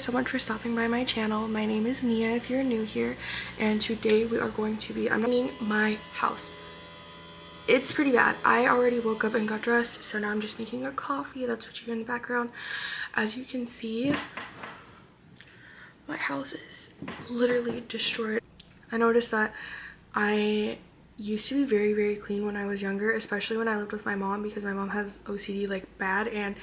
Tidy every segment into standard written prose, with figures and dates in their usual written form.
so much for stopping by my channel. My name is Nia if you're new here, and today we are going to be cleaning my house. It's pretty bad. I already woke up and got dressed, so now I'm just making a coffee. That's what you hear in the background. As you can see, my house is literally destroyed. I noticed that I used to be very clean when I was younger, especially when I lived with my mom, because my mom has OCD like bad, and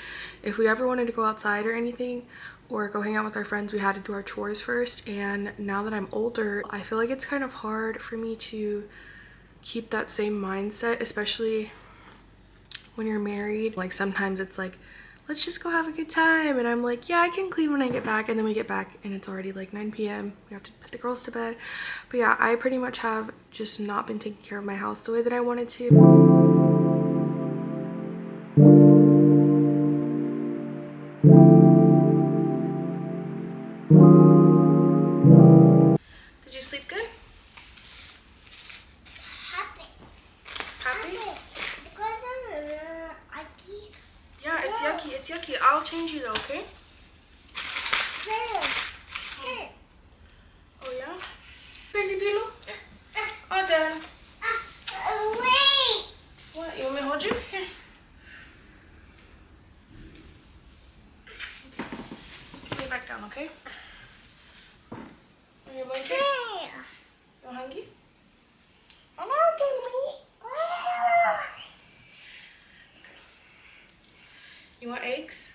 if we ever wanted to go outside or anything or go hang out with our friends, we had to do our chores first. And now that I'm older, I feel like it's kind of hard for me to keep that same mindset, especially when you're married. Like sometimes it's like, let's just go have a good time, and I'm like, yeah, I can clean when I get back, and then we get back and it's already like 9 p.m. we have to put the girls to bed. But yeah, I pretty much have just not been taking care of my house the way that I wanted to. Did you sleep good? Happy. Yeah, it's yucky. I'll change you though, okay? Oh yeah? Crazy pillow? Oh, done. Wait. What? You want me to hold you? Here. Lay back down, okay? Want your blanket? You hungry? I'm not hungry. Okay. You want eggs?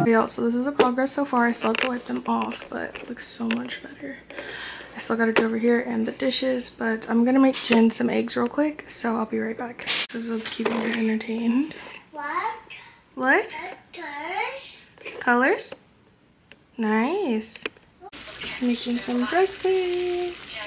Yeah, so this is the progress so far. I still have to wipe them off, but it looks so much better. I still gotta do over here and the dishes, but I'm gonna make Jen some eggs real quick, so I'll be right back. This is what's keeping her entertained. What? What? Colors? Nice. Making some breakfast.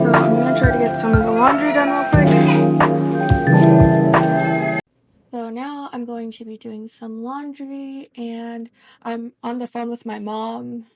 So I'm gonna try to get some of the laundry done real quick. So now I'm going to be doing some laundry, and I'm on the phone with my mom.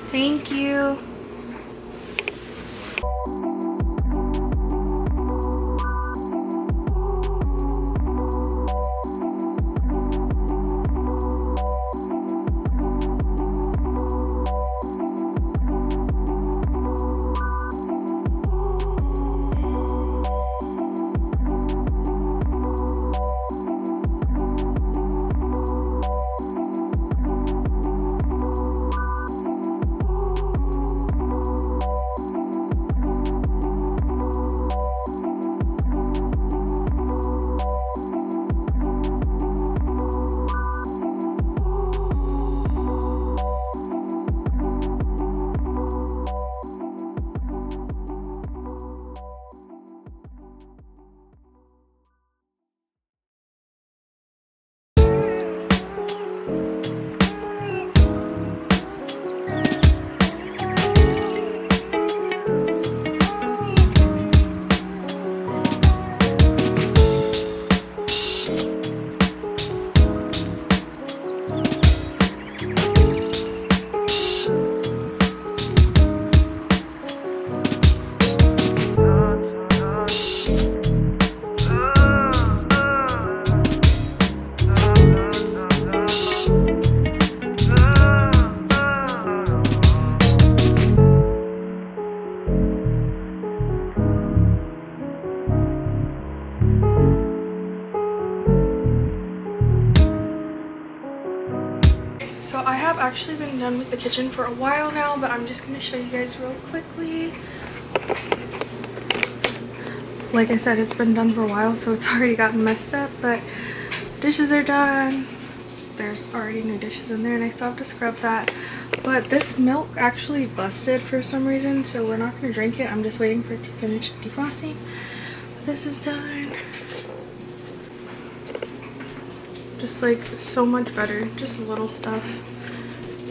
Thank you. So I have actually been done with the kitchen for a while now, but I'm just going to show you guys real quickly. Like I said, it's been done for a while, so it's already gotten messed up, but dishes are done. There's already new dishes in there, and I still have to scrub that. But this milk actually busted for some reason, so we're not going to drink it. I'm just waiting for it to finish defrosting. But this is done. Just like so much better, just little stuff.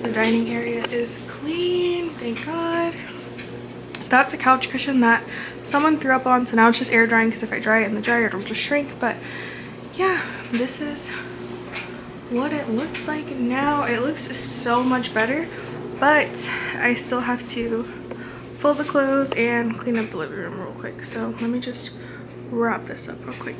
The dining area is clean, thank God. That's a couch cushion that someone threw up on, so now it's just air drying, because if I dry it in the dryer it'll just shrink. But yeah, this is what it looks like now. It looks so much better, but I still have to fold the clothes and clean up the living room real quick. So let me just wrap this up real quick.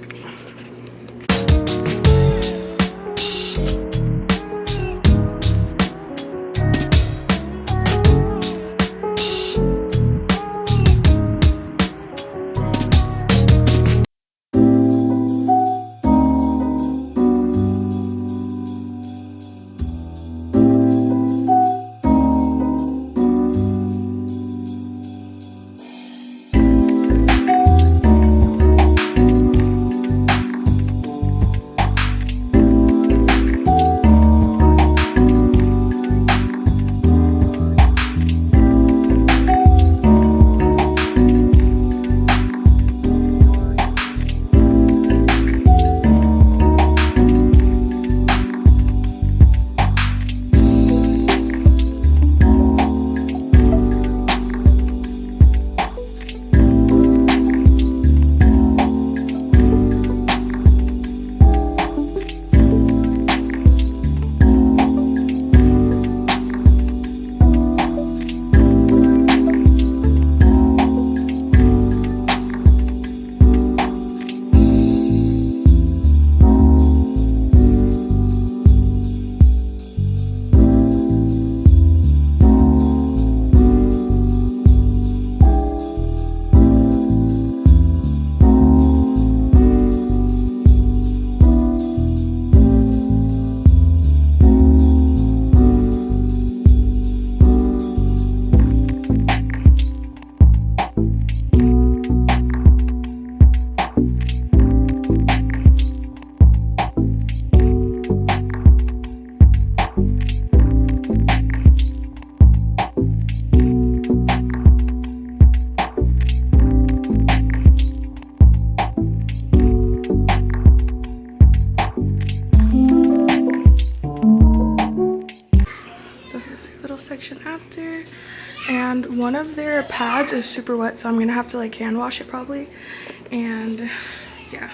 one of their pads is super wet, so I'm gonna have to like hand wash it probably. And yeah,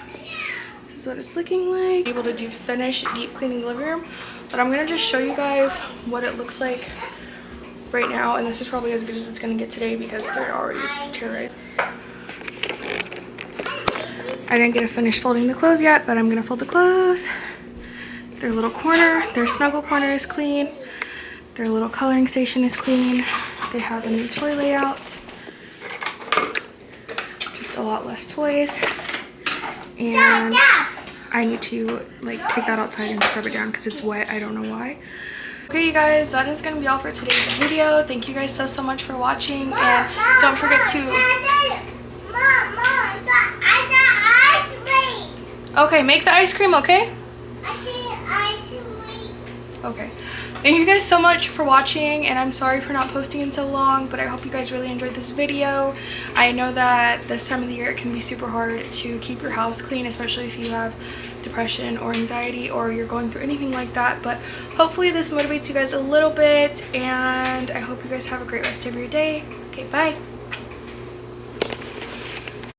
this is what it's looking like. Able to do finish deep cleaning the living room, but I'm gonna just show you guys what it looks like right now, and this is probably as good as it's gonna get today because they're already terrorized. I didn't get to finish folding the clothes yet, but I'm gonna fold the clothes. Their little corner, their snuggle corner is clean. Their little coloring station is clean. They have a new toy layout. Just a lot less toys. And I need to like take that outside and scrub it down because it's wet. I don't know why. Okay, you guys, that is gonna be all for today's video. Thank you guys so much for watching, and don't forget to okay, make the ice cream, okay? Okay. Thank you guys so much for watching, and I'm sorry for not posting in so long, but I hope you guys really enjoyed this video. I know that this time of the year it can be super hard to keep your house clean, especially if you have depression or anxiety or you're going through anything like that, but hopefully this motivates you guys a little bit, and I hope you guys have a great rest of your day. Okay, bye.